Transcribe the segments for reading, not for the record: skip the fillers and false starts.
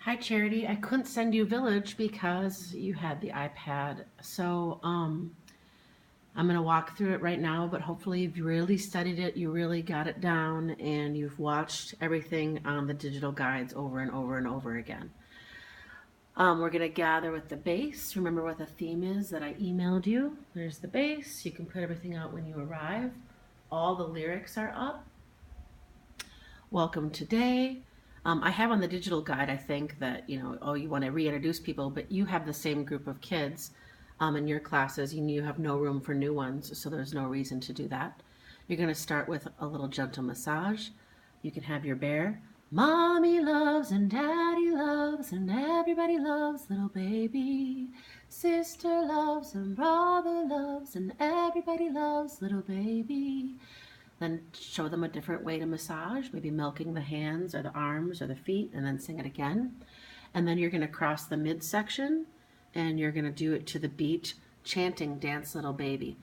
Hi, Charity. I couldn't send you Village because you had the iPad. So I'm going to walk through it right now, but hopefully you've really studied it, you really got it down, and you've watched everything on the digital guides over and over and over again. We're going to gather with the base. Remember what the theme is that I emailed you. There's the base. You can put everything out when you arrive. All the lyrics are up. Welcome today. I have on the digital guide, I think that, oh, you want to reintroduce people, but you have the same group of kids in your classes. You have no room for new ones, so there's no reason to do that. You're going to start with a little gentle massage. You can have your bear. Mommy loves and daddy loves and everybody loves little baby. Sister loves and brother loves and everybody loves little baby. Then show them a different way to massage, maybe milking the hands or the arms or the feet, and then sing it again. And then you're going to cross the midsection and you're going to do it to the beat, chanting Dance Little Baby.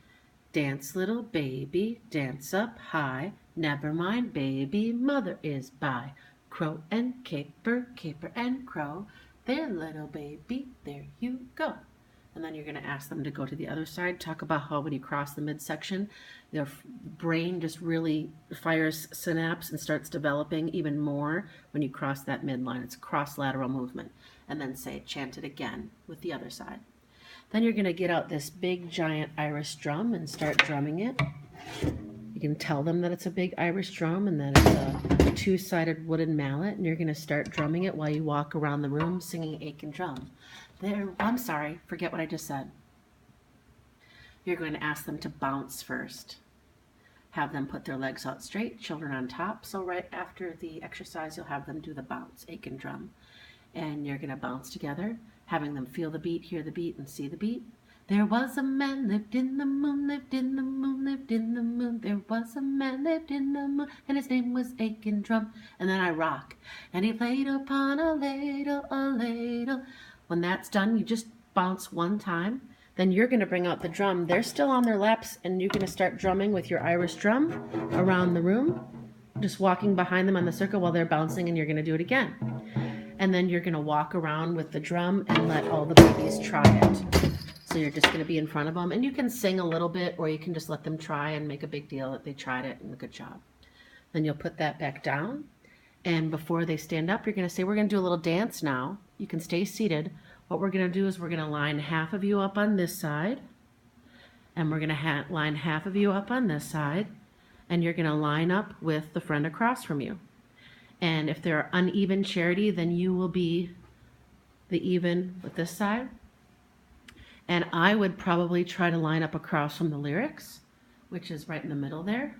Dance little baby, dance up high, never mind baby, mother is by. Crow and caper, caper and crow, there little baby, there you go. And then you're going to ask them to go to the other side. Talk about how when you cross the midsection, their brain just really fires synapse and starts developing even more when you cross that midline. It's a cross-lateral movement. And then say, chant it again with the other side. Then you're going to get out this big giant Irish drum and start drumming it. You can tell them that it's a big Irish drum and that it's a two-sided wooden mallet, and you're going to start drumming it while you walk around the room singing Aiken Drum. I'm sorry, forget what I just said. You're going to ask them to bounce first. Have them put their legs out straight, children on top. So right after the exercise, you'll have them do the bounce, Aiken Drum. And you're going to bounce together, having them feel the beat, hear the beat, and see the beat. There was a man lived in the moon, lived in the moon, lived in the moon. There was a man lived in the moon, and his name was Aiken Drum. And then I rock. And he played upon a ladle, a ladle. When that's done, you just bounce one time. Then you're going to bring out the drum. They're still on their laps, and you're going to start drumming with your Irish drum around the room. Just walking behind them on the circle while they're bouncing, and you're going to do it again. And then you're going to walk around with the drum and let all the babies try it. So you're just going to be in front of them, and you can sing a little bit, or you can just let them try and make a big deal that they tried it and good job. Then you'll put that back down, and before they stand up, you're going to say, we're going to do a little dance now. You can stay seated. What we're going to do is we're going to line half of you up on this side, and we're going to line half of you up on this side, and you're going to line up with the friend across from you. And if they're uneven, Charity, then you will be the even with this side. And I would probably try to line up across from the lyrics, which is right in the middle there.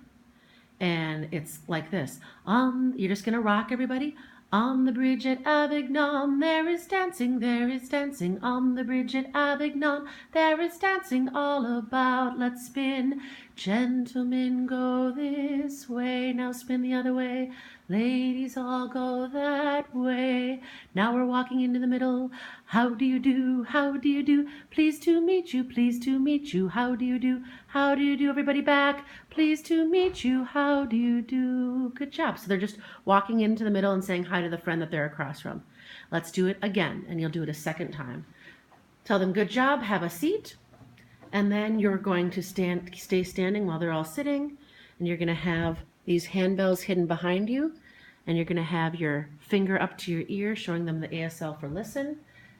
And it's like this. You're just going to rock, everybody. On the bridge at Avignon, there is dancing on the bridge at Avignon. There is dancing all about, let's spin. Gentlemen, go this way, now spin the other way. Ladies, all go that way. Now we're walking into the middle. How do you do? How do you do? Pleased to meet you, pleased to meet you. How do you do? How do you do? Everybody back. Pleased to meet you. How do you do? Good job. So they're just walking into the middle and saying hi to the friend that they're across from. Let's do it again, and you'll do it a second time. Tell them good job, have a seat, and then you're going to stay standing while they're all sitting, and you're going to have these handbells hidden behind you, and you're going to have your finger up to your ear showing them the ASL for listen,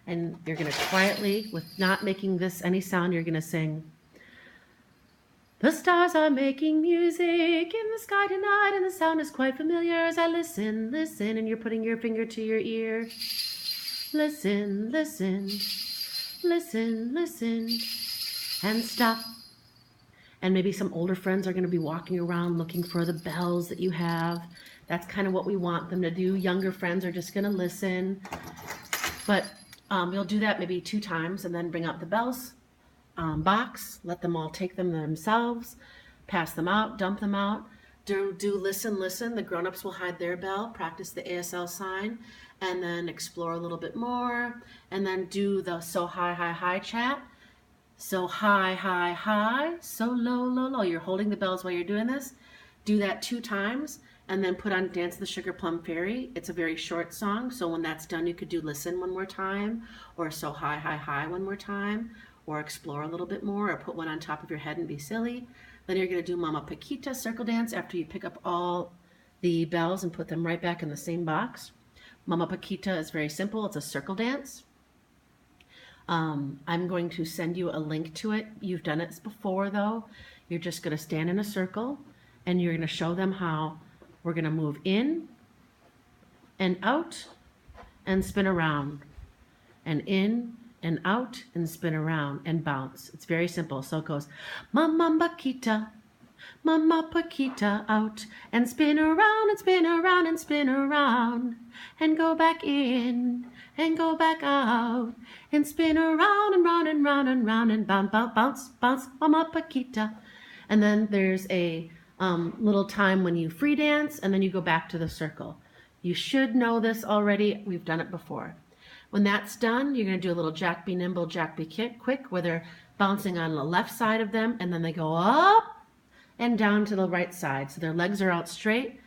and you're going to quietly, with not making this any sound, you're going to sing, the stars are making music in the sky tonight, and the sound is quite familiar as I listen, listen, and you're putting your finger to your ear. Listen, listen, listen, listen, and stop. And maybe some older friends are going to be walking around looking for the bells that you have. That's kind of what we want them to do. Younger friends are just going to listen. But you'll do that maybe 2 times and then bring out the bells box. Let them all take them themselves. Pass them out, dump them out. Do listen, listen. The grown-ups will hide their bell. Practice the ASL sign. And then explore a little bit more. And then do the so high, high, high chat. So high, high, high, so low, low, low. You're holding the bells while you're doing this. Do that 2 times, and then put on Dance of the Sugar Plum Fairy. It's a very short song, so when that's done, you could do Listen one more time, or So High, High, High one more time, or Explore a little bit more, or put one on top of your head and be silly. Then you're going to do Mama Paquita circle dance after you pick up all the bells and put them right back in the same box. Mama Paquita is very simple. It's a circle dance. I'm going to send you a link to it. You've done it before though. You're just going to stand in a circle and you're going to show them how we're going to move in and out and spin around and in and out and spin around and bounce. It's very simple. So it goes Mama Paquita, Mama Paquita, out and spin around and spin around and spin around and go back in and go back out and spin around and round and round and round and bounce, bounce, bounce, bounce, Mama Paquita. And then there's a little time when you free dance and then you go back to the circle. You should know this already. We've done it before. When that's done, you're going to do a little Jack Be Nimble, Jack Be Quick, where they're bouncing on the left side of them and then they go up and down to the right side. So their legs are out straight.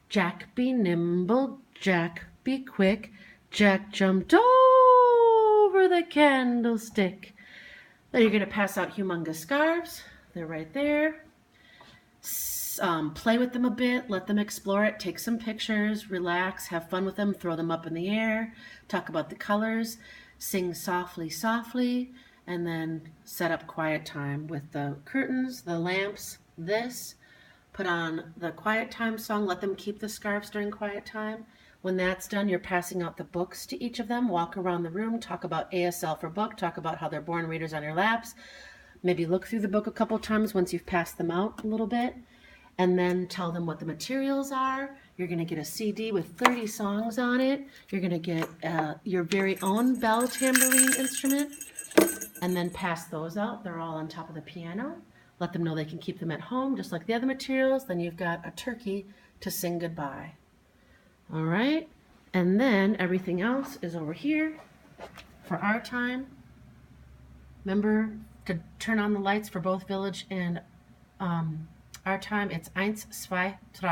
Jack be nimble, Jack be quick. Jack jumped over the candlestick. Then you're going to pass out humongous scarves. They're right there. Play with them a bit. Let them explore it. Take some pictures. Relax. Have fun with them. Throw them up in the air. Talk about the colors. Sing softly, softly. And then set up quiet time with the curtains, the lamps, this. Put on the quiet time song. Let them keep the scarves during quiet time. When that's done, you're passing out the books to each of them. Walk around the room. Talk about ASL for book. Talk about how they're born readers on your laps. Maybe look through the book a couple times once you've passed them out a little bit. And then tell them what the materials are. You're going to get a CD with 30 songs on it. You're going to get your very own bell tambourine instrument. And then pass those out. They're all on top of the piano. Let them know they can keep them at home, just like the other materials. Then you've got a turkey to sing goodbye. All right? And then everything else is over here for our time. Remember to turn on the lights for both Village and our time. It's 1, 2, 3.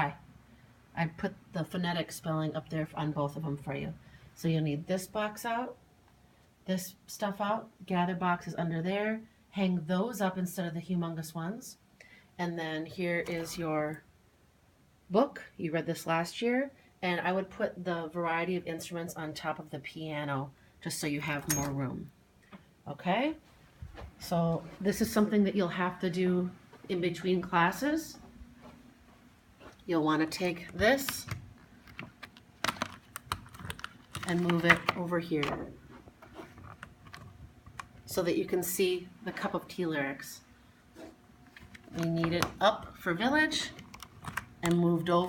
I put the phonetic spelling up there on both of them for you. So you'll need this box out, this stuff out, gather boxes under there, hang those up instead of the humongous ones. And then here is your book. You read this last year. And I would put the variety of instruments on top of the piano just so you have more room. Okay? So this is something that you'll have to do in between classes. You'll want to take this and move it over here so that you can see the Cup of Tea lyrics. We need it up for Village and moved over.